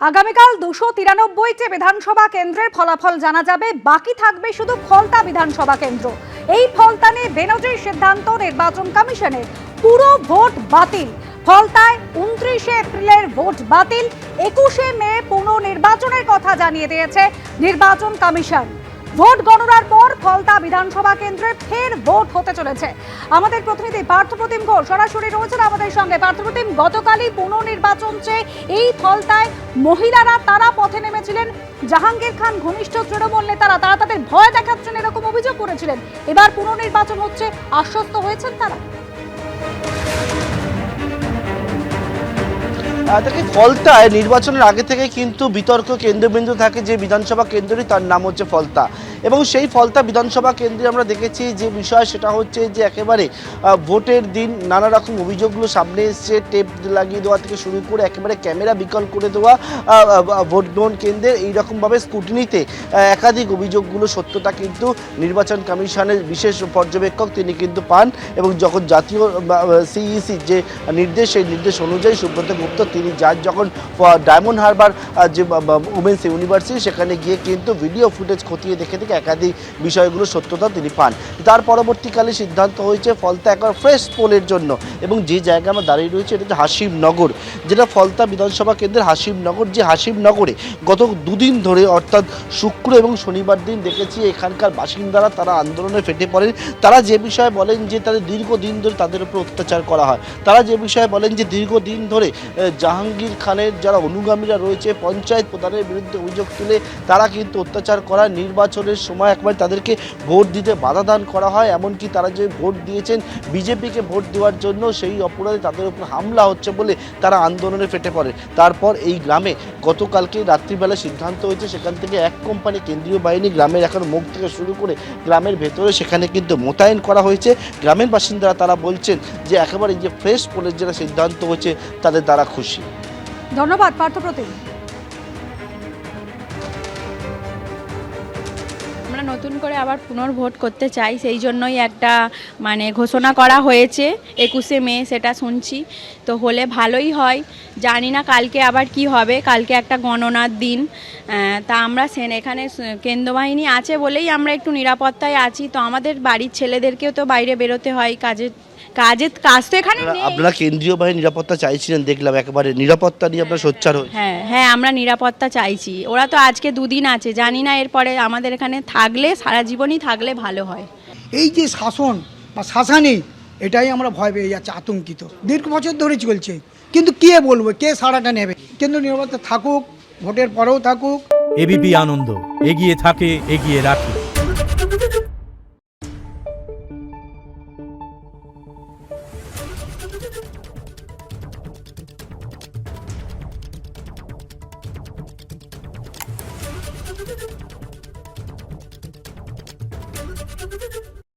আগামীকাল 293টি বিধানসভা কেন্দ্রের ফলাফল জানা যাবে, বাকি থাকবে শুধু ফলতা বিধানসভা কেন্দ্র। এই ফলতা নিয়ে বেনজির সিদ্ধান্ত নির্বাচন কমিশনের, পুরো ভোট বাতিল। ফলতায় 29 এপ্রিলের ভোট বাতিল, 21 মে পুনর্নির্বাচনের কথা জানিয়ে দিয়েছে নির্বাচন কমিশন। ভোট গণনার পর ফলতা বিধানসভা কেন্দ্রে ফের ভোট হতে চলেছে। আমাদের প্রতিনিধি পার্থপ্রতিম ঘোষ সরাসরি রয়েছেন আমাদের সঙ্গে। পার্থপ্রতিম, গতকালই পুনর্নির্বাচন চেয়ে এই ফলতায় মহিলারা তারা পথে নেমেছিলেন। জাহাঙ্গীর খান ঘনিষ্ঠ তৃণমূল নেতারা তারা তাদের ভয় দেখাচ্ছেন এরকম অভিযোগ করেছিলেন। এবার পুনর্নির্বাচন হচ্ছে, আশ্বস্ত হয়েছেন তারা? দেখি, ফলতায় নির্বাচনের আগে থেকে কিন্তু বিতর্ক কেন্দ্রবিন্দু থাকে যে বিধানসভা কেন্দ্রই, তার নাম হচ্ছে ফলতা। এবং সেই ফলতা বিধানসভা কেন্দ্রে আমরা দেখেছি যে বিষয়, সেটা হচ্ছে যে একেবারে ভোটের দিন নানা রকম অভিযোগগুলো সামনে এসছে। টেপ লাগিয়ে দেওয়া থেকে শুরু করে একেবারে ক্যামেরা বিকল করে দেওয়া ভোট গ্রহণ কেন্দ্রে এইরকমভাবে স্কুটিনিতে একাধিক অভিযোগগুলো সত্যতা কিন্তু নির্বাচন কমিশনের বিশেষ পর্যবেক্ষক তিনি কিন্তু পান। এবং যখন জাতীয় সিইসি যে নির্দেশ, সেই নির্দেশ অনুযায়ী সুব্রত গুপ্ত তিনি যান যখন ডায়মন্ড হারবার যে উমেন্স ইউনিভার্সিটি, সেখানে গিয়ে কিন্তু ভিডিও ফুটেজ খতিয়ে দেখে একাধিক বিষয়গুলো সত্যতা তিনি পান। তার পরবর্তীকালে সিদ্ধান্ত হয়েছে ফলতা একবার ফ্রেশ পোলের জন্য। এবং যে জায়গায় আমরা দাঁড়িয়ে রয়েছে এটা হচ্ছে হাসিমনগর, যেটা ফলতা বিধানসভা কেন্দ্রের হাসিমনগর। যে হাসিমনগরে গত দুদিন ধরে অর্থাৎ শুক্র এবং শনিবার দিন দেখেছি এখানকার বাসিন্দারা তারা আন্দোলনে ফেটে পড়েন। তারা যে বিষয়ে বলেন যে তাদের দীর্ঘদিন ধরে তাদের উপর অত্যাচার করা হয়। তারা যে বিষয়ে বলেন যে দীর্ঘদিন ধরে জাহাঙ্গীর খানের যারা অনুগামীরা রয়েছে পঞ্চায়েত প্রধানের বিরুদ্ধে অভিযোগ তুলে তারা কিন্তু অত্যাচার করা, নির্বাচনের সময় একবার তাদেরকে ভোট দিতে বাধা দান করা হয়। এমনকি তারা যে ভোট দিয়েছেন বিজেপিকে ভোট দেওয়ার জন্য, সেই অপরাধে তাদের উপর হামলা হচ্ছে বলে তারা আন্দোলনে ফেটে পড়ে। তারপর এই গ্রামে গতকালকে রাত্রিবেলা সিদ্ধান্ত হয়েছে সেখান থেকে এক কোম্পানি কেন্দ্রীয় বাহিনী গ্রামের এখন মুখ থেকে শুরু করে গ্রামের ভেতরে সেখানে কিন্তু মোতায়েন করা হয়েছে। গ্রামের বাসিন্দারা তারা বলছেন যে একেবারে এই যে ফ্রেশ পোলের যেটা সিদ্ধান্ত হয়েছে তাদের দ্বারা খুশি। ধন্যবাদ পার্থপ্রতিম। আমরা নতুন করে আবার পুনর্ভোট করতে চাই, সেই জন্যই একটা ঘোষণা করা হয়েছে 21 মে, সেটা শুনছি। তো হলে ভালোই হয়, জানি না কালকে আবার কি হবে। কালকে একটা গণনার দিন, তা আমরা এখানে কেন্দ্রবাহিনী আছে বলেই আমরা একটু নিরাপত্তায় আছি। তো আমাদের বাড়ির ছেলেদেরকেও তো বাইরে বেরোতে হয়, কাজ তো এখানে নেই। আপনারা কেন্দ্রীয় বাহিনী নিরাপত্তা চাইছিলেন দেখলাম, একেবারে নিরাপত্তা নিয়ে আপনারা সোচ্চার হয়েছে। হ্যাঁ, আমরা নিরাপত্তা চাইছি। ওরা তো আজকে দুদিন আছে, জানি না এরপরে আমাদের এখানে থাকলে সারা জীবনই থাকলে ভালো হয়। এই যে শাসন বা শাসানি, এটাই আমরা ভয় পেয়ে যাচ্ছি, আতঙ্কিত। দীর্ঘ বছর ধরে চলছে, কিন্তু কে বলবো, কে সাড়াটা নেবে? কেন্দ্র নিরাপত্তা থাকুক, ভোটের পরেও থাকুক। এবিপি আনন্দ, এগিয়ে থাকে, এগিয়ে রাখে।